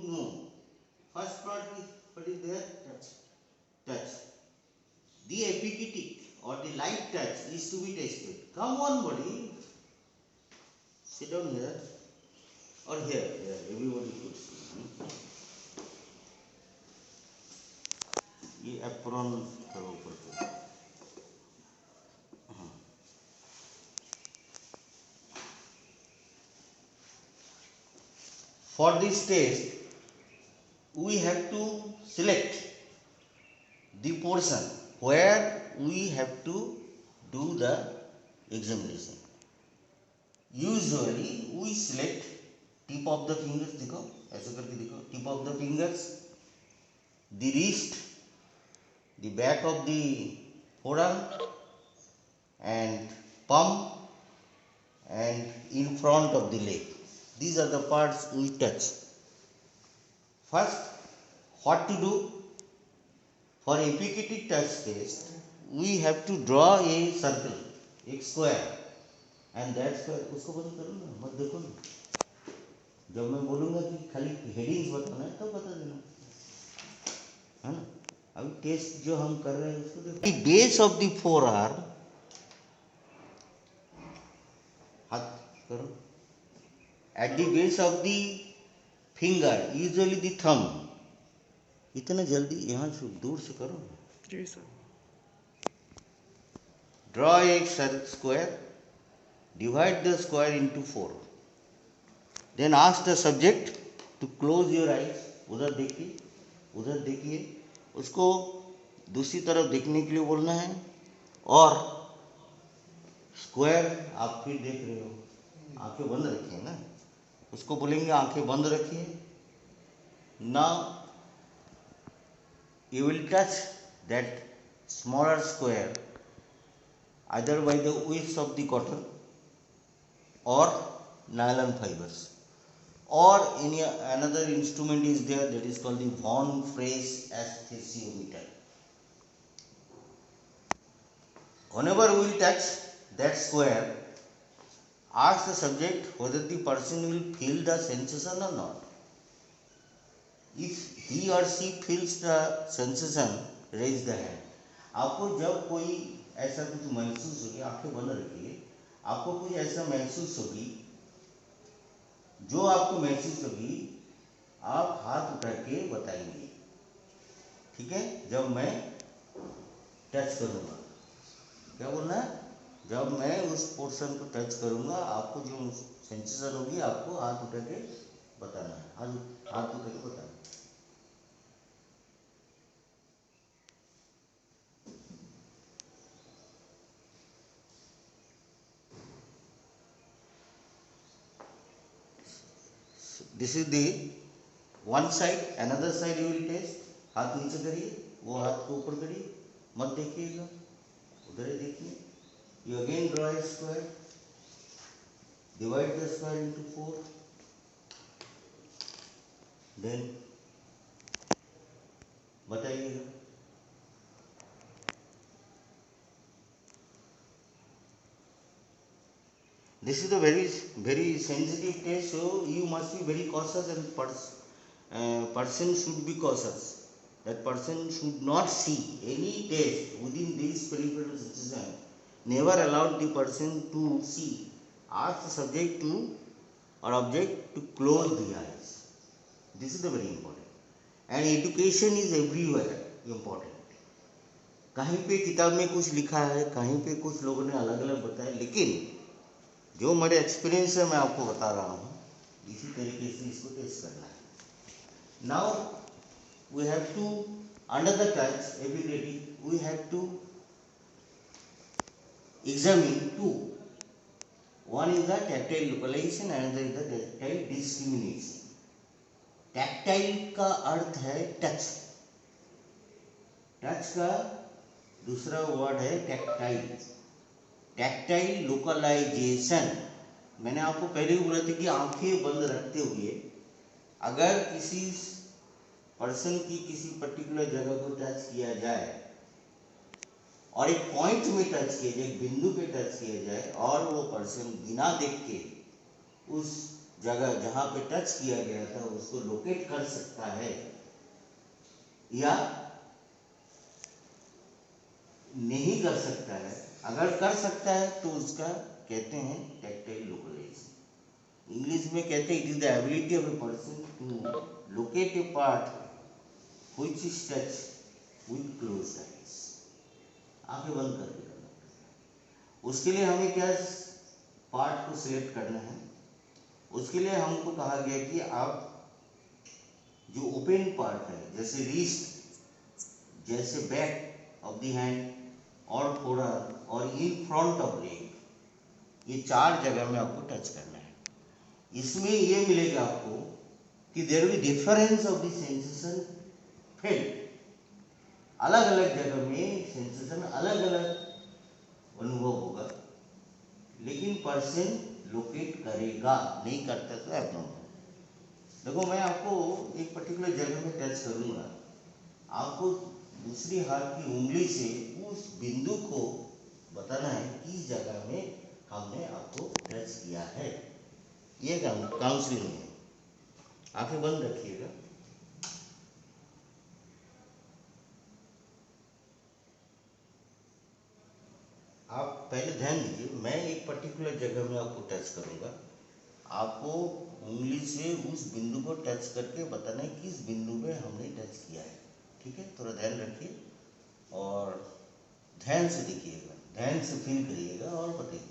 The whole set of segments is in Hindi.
know. First part is what is there? Touch. The epigenetic or the light touch is to be tested. Come on, buddy. Sit down here or here. Here, everybody should sit. ये एप्रॉन करो ऊपर से. For this test, we have to select the portion where we have to do the examination. Usually we select tip of the fingers, देखो ऐसे करके देखो, tip of the fingers, the wrist, the back of the forearm and palm and in front of the leg. These are the parts we touch. First, what to do? For epigenetic touch test, we have to draw a circle, एक square, and that square उसको बंद करो ना, मत देखो ना. जब मैं बोलूँगा कि खाली headings बताना है तब बता देना, है ना. अभी टेस्ट जो हम कर रहे हैं उसको देखो. The base of the forearm, हाथ करो. At the base of the finger, usually the thumb. इतना जल्दी यहाँ से दूर से करो. जी sir. Draw a square. Divide the square into 4. Then ask the subject to close your eyes. उधर देखिए, उधर देखिए. उसको दूसरी तरफ देखने के लिए बोलना है और स्क्वायर आप फिर देख रहे हो, आंखें बंद रखिए ना. उसको बोलेंगे आंखें बंद रखिए. Now you will touch that smaller square either by the width of the cotton or nylon fibers, or any another instrument is there that is called the Von Fraser aesthesiometer. Whenever we will touch that square, ask the subject whether the person will feel the sensation or not. If he or she feels the sensation, raise the hand. आपको जब कोई ऐसा कुछ महसूस होगी, आंखें बंद रखिए, आपको कुछ ऐसा महसूस होगी, जो आपको महसूस होगी आप हाथ उठा के बताएंगे. ठीक है. जब मैं टच करूँगा, क्या बोलना है? जब मैं उस पोर्शन को टच करूँगा, आपको जो सेंसेशन होगी आपको हाथ उठा के बताना है. हाथ उठा के बताना. This is the one side. Another side you will test. हाथ नीचे करिए, वो हाथ को ऊपर करिए, मत देखिएगा, उधर ही देखिए. You again draw a square. Divide the square into 4. Then बताइएगा. This is a very sensitive test, so you must be very cautious, and person should be cautious. That person should not see any test within this peripheral sensation. Never allow the person to see. Ask the subject to or object to close the eyes. This is the very important. And education is everywhere important. कहीं पे किताब में कुछ लिखा है, कहीं पे कुछ लोगों ने अलग अलग बताया, लेकिन जो मेरे एक्सपीरियंस है मैं आपको बता रहा हूँ. इसी तरीके से इसको टेस्ट करना है. Now we have to under the touch ability we have to examine two. One is the tactile localization, another is the tactile discrimination. Tactile का अर्थ है टच. टच का दूसरा वर्ड है टैक्टाइल. Tactile localisation. मैंने आपको पहले भी बोला था कि आंखें बंद रखते हुए अगर किसी पर्सन की किसी पर्टिकुलर जगह को टच किया जाए और एक पॉइंट में टच किया जाए, एक बिंदु पे टच किया जाए और वो पर्सन बिना देख के उस जगह जहाँ पे टच किया गया था उसको लोकेट कर सकता है या नहीं कर सकता है। अगर कर सकता है तो उसका कहते हैं टैक्टाइल लोकलाइजेशन। इंग्लिश में कहते हैं it is the ability of a person to locate a part which is touch with closed eyes. आंखें बंद करके करना पड़ता है। उसके लिए हमें क्या पार्ट को सिलेक्ट करना है। उसके लिए हमको कहा गया कि आप जो ओपन पार्ट है जैसे रिस्ट, जैसे बैक ऑफ द हैंड और थोड़ा और इन फ्रंट ऑफ लेग, ये चार जगह में आपको टच करना है। इसमें ये मिलेगा आपको कि there will be difference of the sensation felt. अलग अलग जगह में सेंसेशन अलग अलग अनुभव होगा, लेकिन पर्सन लोकेट करेगा, नहीं करता तो एब्नॉर्मल। देखो मैं आपको एक पर्टिकुलर जगह में टच करूंगा, आपको दूसरी हाथ की उंगली से उस बिंदु को बताना है किस जगह में हमने आपको टच किया है। ये काउंसलिंग है। आंखें बंद रखिएगा। आप पहले ध्यान दीजिए, मैं एक पर्टिकुलर जगह में आपको टच करूंगा, आपको उंगली से उस बिंदु को टच करके बताना है किस बिंदु में हमने टच किया है। ठीक है, थोड़ा ध्यान रखिए और ध्यान से देखिएगा, ध्यान से फील करिएगा और बताइए।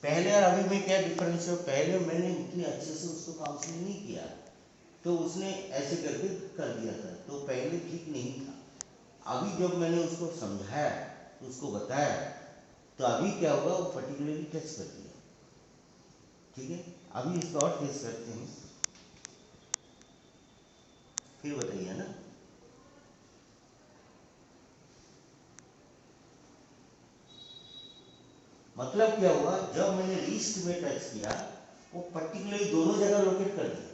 पहले और अभी में क्या डिफरेंस है? पहले मैंने उतने अच्छे से उसको काउंसलिंग नहीं किया, तो उसने ऐसे करके कर दिया था, तो पहले ठीक नहीं था। अभी जब मैंने उसको समझाया, उसको बताया, तो अभी क्या होगा, वो पर्टिकुलरली टच कर दिया। ठीक है, अभी इसको और टेस्ट करते हैं, फिर बताइए ना। मतलब क्या हुआ, जब मैंने रिस्ट में टच किया, वो पर्टिकुलरली दोनों जगह लोकेट कर दिया।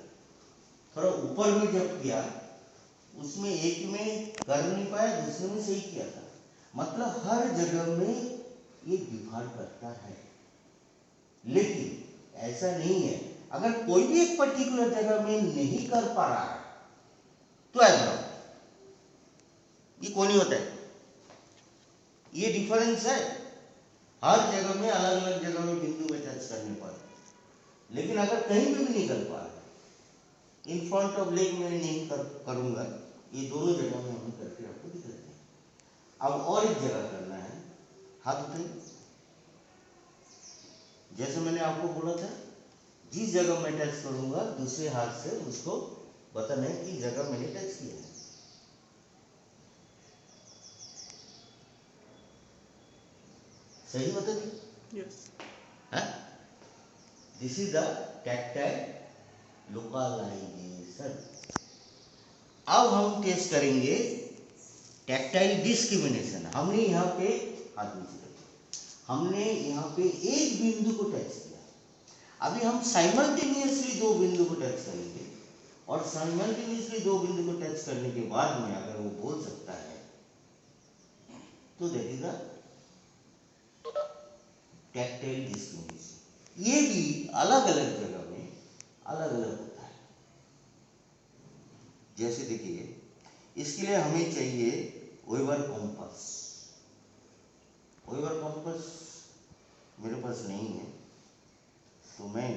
थोड़ा ऊपर में जब किया, उसमें एक में कर नहीं पाया, दूसरे में सही किया था। मतलब हर जगह में ये डिफर करता है, लेकिन ऐसा नहीं है। अगर कोई भी एक पर्टिकुलर जगह में नहीं कर पा रहा है तो एब्नॉर्मल, ये कौन ही होता है, ये डिफरेंस है। हर जगह में अलग अलग जगह में बिंदु में टच करने पर, लेकिन अगर कहीं पे भी नहीं कर पा रहा, इन फ्रंट ऑफ लेग में नहीं करूंगा, ये दोनों जगह में हम करके आपको दिखाते हैं। अब और एक जगह करना है, हाथ उठाइए। जैसे मैंने आपको बोला था, जिस जगह मैं टच करूंगा दूसरे हाथ से उसको बताना है कि जगह मैंने टच किया है। सही बता दी? Yes. This is the tactile localization. अब हम टेस्ट करेंगे टैक्टाइल डिस्क्रिमिनेशन। हमने यहाँ पे हाथ नीचे रखा, हमने यहाँ पे एक बिंदु को टच किया। अभी हम साइमल्टेनियसली दो बिंदु को टच करेंगे, और साइमल्टेनियसली दो बिंदु को टच करने के बाद में अगर वो बोल सकता है तो that is the tactile discrimination. ये भी अलग अलग जगह में अलग अलग होता है। जैसे देखिए, इसके लिए हमें चाहिए वेबर कॉम्पस। वेबर कॉम्पस मेरे पास नहीं है, तो मैं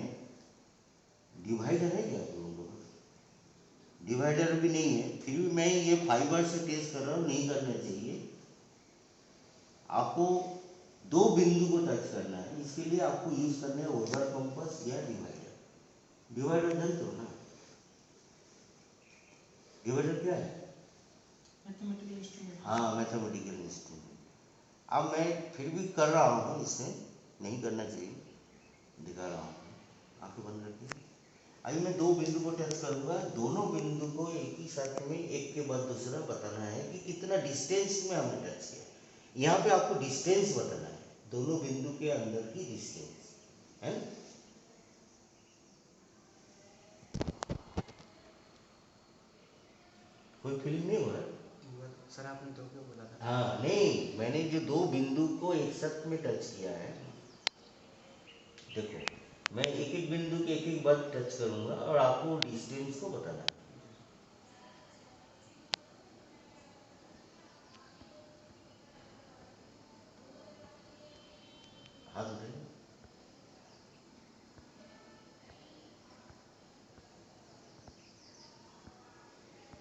डिवाइडर है क्या आप लोगों को? डिवाइडर भी नहीं है, फिर भी मैं ये फाइबर से टेस्ट कर रहा हूँ, नहीं करना चाहिए। आपको दो बिंदु को टच करना है, इसके लिए आपको यूज करना है वेबर कॉम्पस या डिवाइडर। डिवाइडर जानते हो ना? डिवाइडर क्या है? Mathematical instrument. हाँ, मैथमेटिकल इंस्ट्रूमेंट। अब मैं फिर भी कर रहा हूँ, इससे नहीं करना चाहिए, दिखा रहा हूँ। आंखें बंद रखिए। अभी मैं दो बिंदु को टच करूंगा, दोनों बिंदु को एक ही साथ में एक के बाद दूसरा बताना है कि कितना डिस्टेंस में हमने टच किया। यहाँ पे आपको डिस्टेंस बताना है, दोनों बिंदु के अंदर की डिस्टेंस है ना। कोई फीलिंग नहीं हो रहा? सर आपने दो क्यों बोला था? हाँ नहीं, मैंने जो दो बिंदु को एक साथ में टच किया है, देखो मैं एक एक बिंदु के एक एक बार टच करूंगा और आपको डिस्टेंस को बताना है। हाथ उठाइए।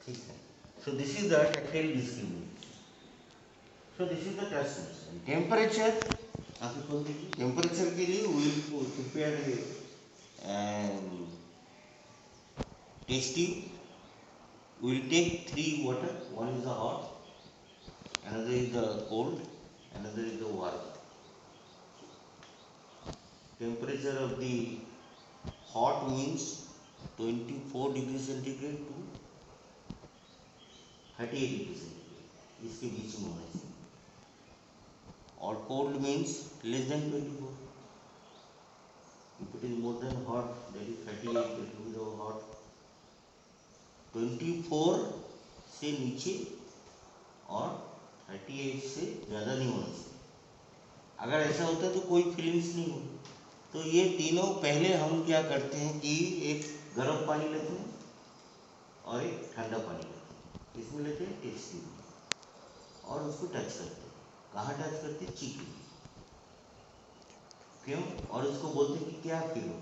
ठीक है, so this is the tactile discriminant, so this is the touch sensor. Temperature, आंखें खोल दीजिए। टेम्परेचर के लिए we will prepare test tube. We will take 3 water, one is the hot, another is the cold, another is the warm. Temperature of the hot means 24 degree centigrade to 38 degree centigrade, इसके बीच में होना चाहिए। और cold means less than 24. If it is more than hot, that is 38, that will be the hot. 24 से नीचे और 38 से ज़्यादा नहीं होना चाहिए। अगर ऐसा होता है तो कोई फीलिंग्स नहीं होगी। तो ये तीनों पहले हम क्या करते हैं कि एक गर्म पानी लेते हैं और एक ठंडा पानी लेते हैं, इसमें लेते हैं टेस्ट ट्यूब और उसको टच करते हैं। कहाँ टच करते हैं? चीक में। क्यों? और उसको बोलते हैं कि क्या फील हो,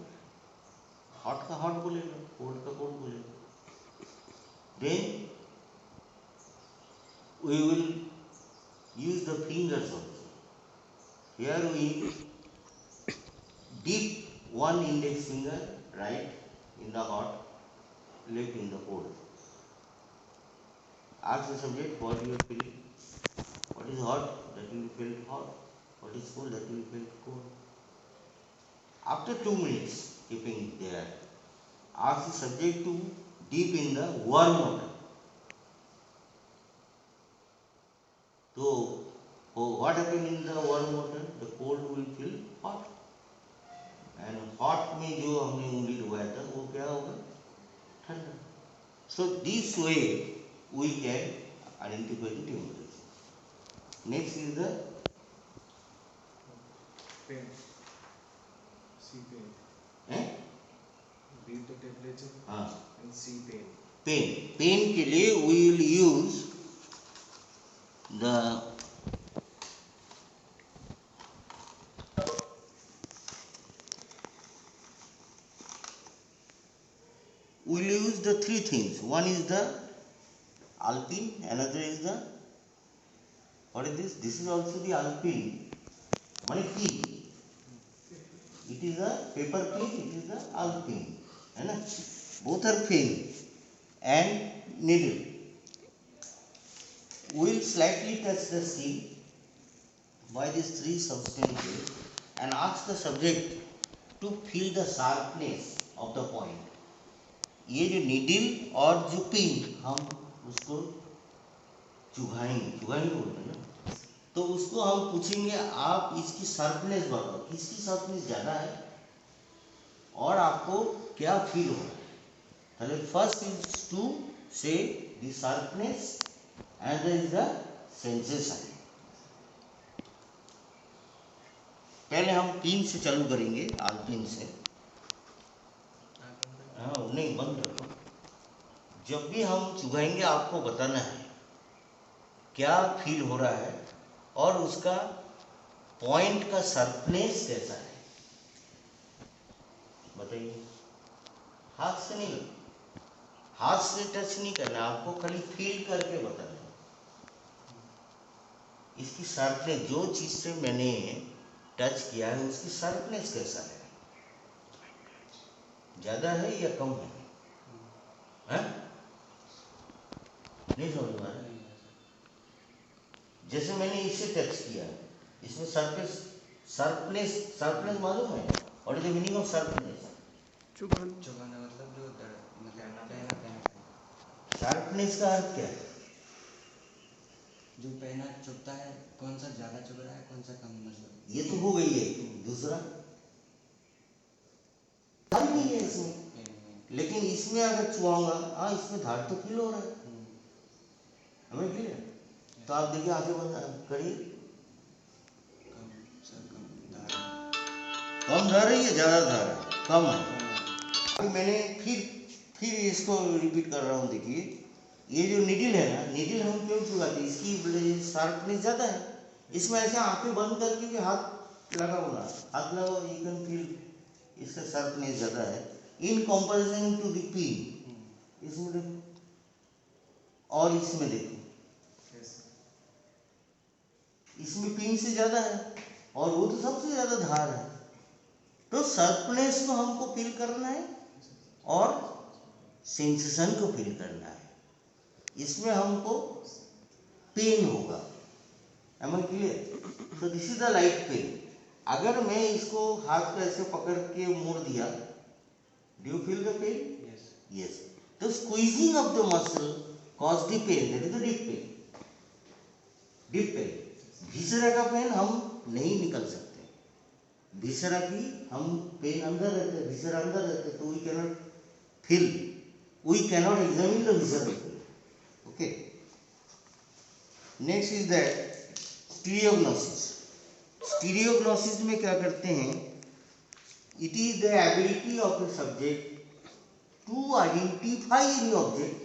हॉट का हॉट बोलेगा, कोल्ड का कोल्ड बोलेगा। Then we will use the fingers also. Here we dip one index finger right in the hot, left in the cold. Ask the subject what you are feeling. What is hot? That will be felt hot. What is cold? That will be felt cold. After 2 minutes keeping it there, ask the subject to dip in the warm water. So what happens in the warm water? The cold will feel hot. And hot में जो हमने उंगली डुबाया था वो क्या होगा? ठंडा. So this way we can identify the temperature. Next is the pain, see pain, eh? read the temperature हाँ, and see pain. Pain. Pain के लिए we will use the we will use the 3 things. One is the alpine, another is the, what is this? This is also the alpine. माने pin. It is a paper pin, it is the alpine, है ना? Both are pin and needle. We will slightly touch the skin by these 3 substances and ask the subject to feel the sharpness of the point. ये जो नीडल और जो पिन हम उसको चुभाएंगे बोलते हैं ना, तो उसको हम पूछेंगे आप इसकी शार्पनेस बताओ, किसकी शार्पनेस ज़्यादा है और आपको क्या फील हो रहा है। पहले फर्स्ट इज टू से the sharpness and is the sensation. पहले हम पिन से चालू करेंगे, आलपिन से। हाँ नहीं, बंद रखो। जब भी हम चुभाएंगे आपको बताना है क्या फील हो रहा है और उसका पॉइंट का शार्पनेस कैसा है, बताइए। हाथ से नहीं, हाथ से टच नहीं करना, आपको खाली फील करके बताना है इसकी शार्पनेस, जो चीज से मैंने टच किया है उसकी शार्पनेस कैसा है, ज्यादा है या कम है? नहीं समझ में आ रहा? जैसे मैंने इसे टच किया, इसमें शार्पनेस मालूम है? और is the meaning of sharpness? चुभाना मतलब जो शार्पनेस का अर्थ क्या है? जो पहना चुभता है, कौन सा ज्यादा चुभ रहा है, कौन सा कम, मतलब ये तो हो गई है। दूसरा धार नहीं है इसमें, लेकिन इसमें अगर चुभाऊंगा, हाँ इसमें धार तो फील हो रहा है, हमें क्लियर? तो आप देखिए आंखें बंद करिए। कम सर कम धारा कम धार रही है, ज़्यादा धार है, कम है। कम अभी मैंने फिर इसको रिपीट कर रहा हूँ। देखिए ये जो निडिल है ना, निडिल हम क्यों चुराते हैं, इसकी शार्पनेस ज़्यादा है। इसमें ऐसे आंखें बंद करके भी हाथ लगाओ ना, हाथ लगाओ, यू कैन फील इसका शार्पनेस ज़्यादा है in comparison to the pin. इसमें देखो और इसमें देखो, इसमें पिन से ज़्यादा है और वो तो सबसे ज़्यादा धार है। तो शार्पनेस को हमको फील करना है और सेंसेशन को फील करना है। इसमें हमको पेन होगा। Am I clear? तो this is the light pain. अगर मैं इसको हाथ को ऐसे पकड़ के मोड़ दिया, do you feel the pain? Yes yes. तो squeezing of the muscle cause the pain, that is the deep pain. Deep pain, viscera का पेन हम नहीं निकल सकते। विसरा की हम पेन अंदर रहते, विसरा अंदर रहते, तो we cannot feel, we cannot examine the viscera. Okay, next is that stereognosis. Stereognosis में क्या करते हैं, it is the ability of the subject to identify any object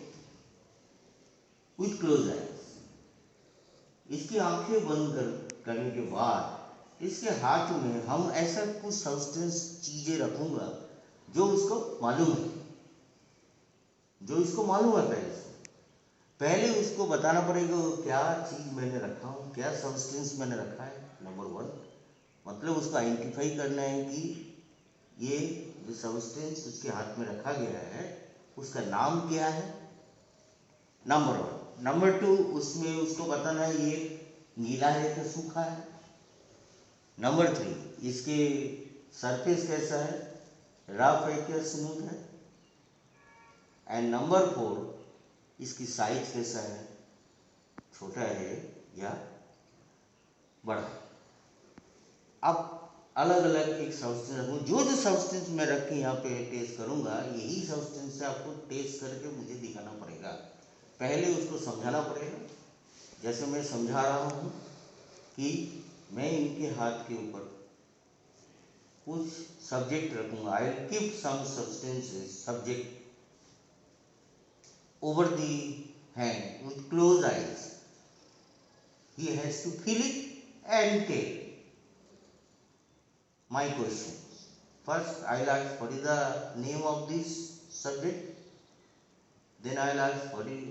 with close eyes. इसकी आंखें बंद करने के बाद इसके हाथ में हम ऐसा कुछ सब्सटेंस चीजें रखूंगा जो उसको मालूम है, जो इसको मालूम है। पहले उसको बताना पड़ेगा क्या चीज मैंने रखा हूँ, क्या सब्सटेंस मैंने रखा है। नंबर वन, मतलब उसको आइडेंटिफाई करना है कि ये जो सब्सटेंस उसके हाथ में रखा गया है उसका नाम क्या है। Number one. नंबर टू, उसमें उसको बताना है ये गीला है या सूखा है। नंबर थ्री, इसके सरफेस कैसा है, रफ है क्या स्मूथ है। एंड नंबर फोर, इसकी साइज कैसा है, छोटा है या बड़ा। अब अलग अलग एक सब्सटेंस रखूँ, जो सब्सटेंस मैं रख के यहाँ पे टेस्ट करूँगा, यही सब्सटेंस से आपको टेस्ट करके मुझे दिखाना पड़ेगा। पहले उसको समझाना पड़ेगा, जैसे मैं समझा रहा हूँ कि मैं इनके हाथ के ऊपर कुछ सब्जेक्ट रखूँगा। I will keep some substances subject over the hand with closed eyes. He has to feel it and tell. My question. First, I will ask what is the name of this subject. Then I will ask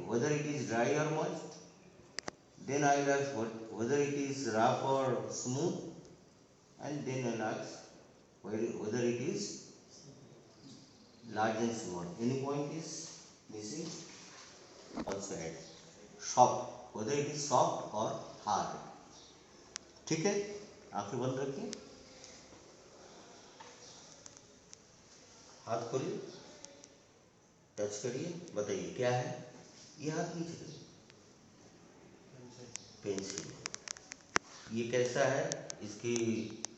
whether it is dry or moist. Then I will ask whether it is rough or smooth. And then I will ask whether it is large and small. Any point is missing? Also add soft, whether it is soft or hard. ठीक है, आंखें बंद रखिए, हाथ खोलिए, टच करिए, बताइए क्या है। ये हाथ नीचे करिए, पेंसिल। ये कैसा है, इसकी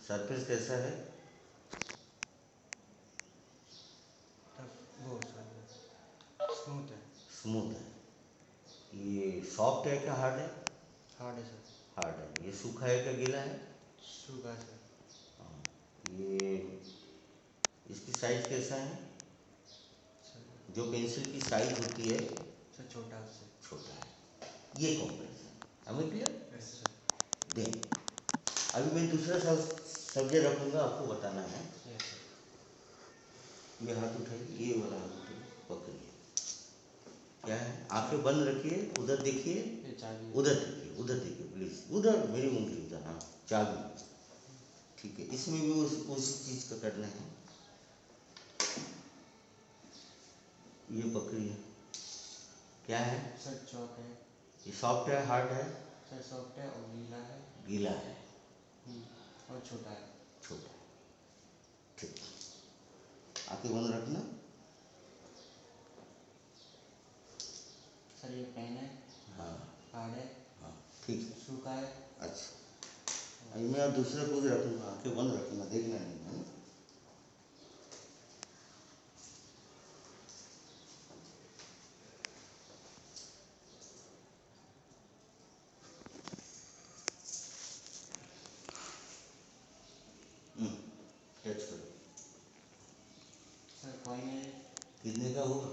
सरफेस कैसा है। वो सर स्मूथ है। स्मूथ है। ये सॉफ्ट है क्या हार्ड है। हार्ड है सर। हार्ड है। ये सूखा है क्या गीला है। सूखा है सर। हाँ। ये इसकी साइज कैसा है, सर जो पेंसिल की साइज होती है सर छोटा से छोटा है। ये कॉम्प्रेशन, हमें क्लियर। Yes sir. देन अभी मैं दूसरा सब्जेक्ट रखूंगा, आपको बताना है। Yes sir. ये हाथ उठाइए, ये वाला हाथ उठाइए, पकड़िए। क्या है, आंखें बंद रखिए, उधर देखिए, ये चाबी है। उधर देखिए, उधर देखिए प्लीज, उधर मेरी उंगली उधर। हाँ, चाबी। ठीक है, इसमें भी उस चीज का करना है। ये पकड़िए, क्या है सर चौक है। ये, सॉफ्ट है हार्ड है। सर सॉफ्ट है और गीला है। गीला है और छोटा है। छोटा है। ठीक, आंखें बंद रखना। सर ये पेन है। हाँ हार्ड है। हाँ ठीक है। सूखा है। अच्छा, अभी मैं दूसरा कुछ रखूंगा, आंखें बंद रखना, देखना नहीं है। टच करो। सर कॉइन है, कितने का होगा?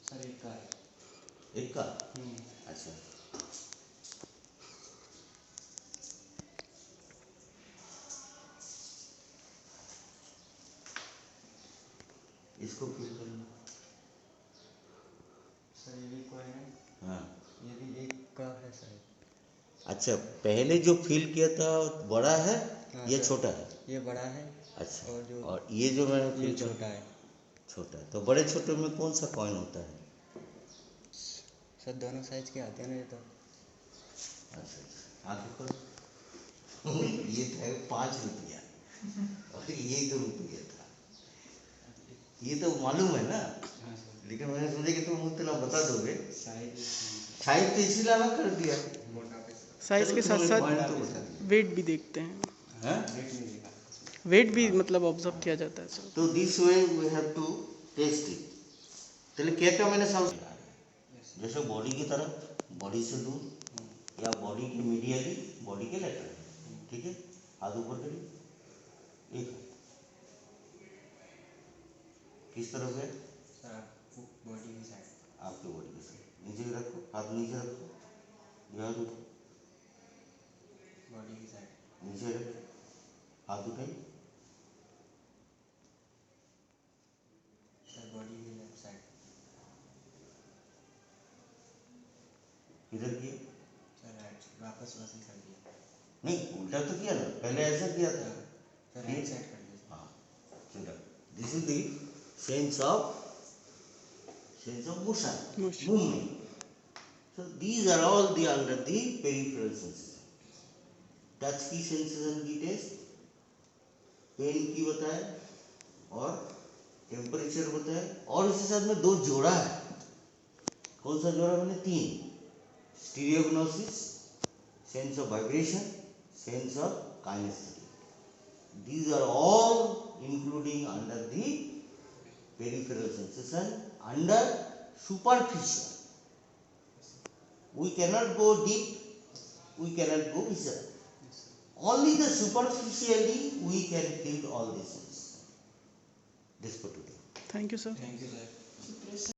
सर एक का है। एक का? हम्म, अच्छा, इसको फिल करना। सर ये भी कॉइन है, हाँ, ये भी एक का है सर। अच्छा, पहले जो फिल किया था बड़ा है हाँ या सर, छोटा है? ये बड़ा है अच्छा, और जो और ये जो मैंने ये फिल छोटा है। छोटा है। तो बड़े छोटे में कौन सा कॉइन होता है? सर दोनों साइज के आते हैं ना ये तो। अच्छा अच्छा, आगे करो। ये था 5 रुपया और ये 2 रुपया था। ये तो मालूम है ना, हाँ सर, लेकिन मैंने सोचा कि तुम उतना बता दोगे। साइज साइज तो इसीलिए अलग कर दिया। मोटा पे सर, साइज चलो के साथ तुमने साथ point तो बता दिया। वेट भी देखते हैं। हाँ? रेट नहीं देखा। वेट भी मतलब ऑब्जर्व किया जाता है सर। तो this way we have to test it. चलिए क्या क्या मैंने समझ, जैसे बॉडी की तरफ, बॉडी से दूर या बॉडी के मीडियली, बॉडी के लेटर, ठीक है। हाथ ऊपर करिए। एक किस तरफ है? सर आपको बॉडी की साइड, आपके बॉडी के साथ नीचे रखो, हाथ नीचे रखो, ये हाथ उठाओ, बॉडी की साइड, नीचे रखो, हाथ उठाइए, सर बॉडी की लेफ्ट साइड, इधर किए। सर राइट, वापस वैसे कर दिया। नहीं, उल्टा तो किया ना, पहले ऐसा किया था। सर राइट साइड कर दिया। हाँ, चलो, this is the sense of motion, Motion. movement. So these are all the under the peripheral senses. Touch की सेंसेशन की टेस्ट, पेन की बताए और टेम्परेचर बताए, और इसके साथ में 2 जोड़ा है। कौन सा जोड़ा? मैंने 3, stereognosis, sense of vibration, sense of kinaesthetic. These are all including under the peripheral sensation, under superficial. We cannot go deep, we cannot go visceral. Only the superficially we can feel all these things. This for today. Thank you sir. Thank you sir.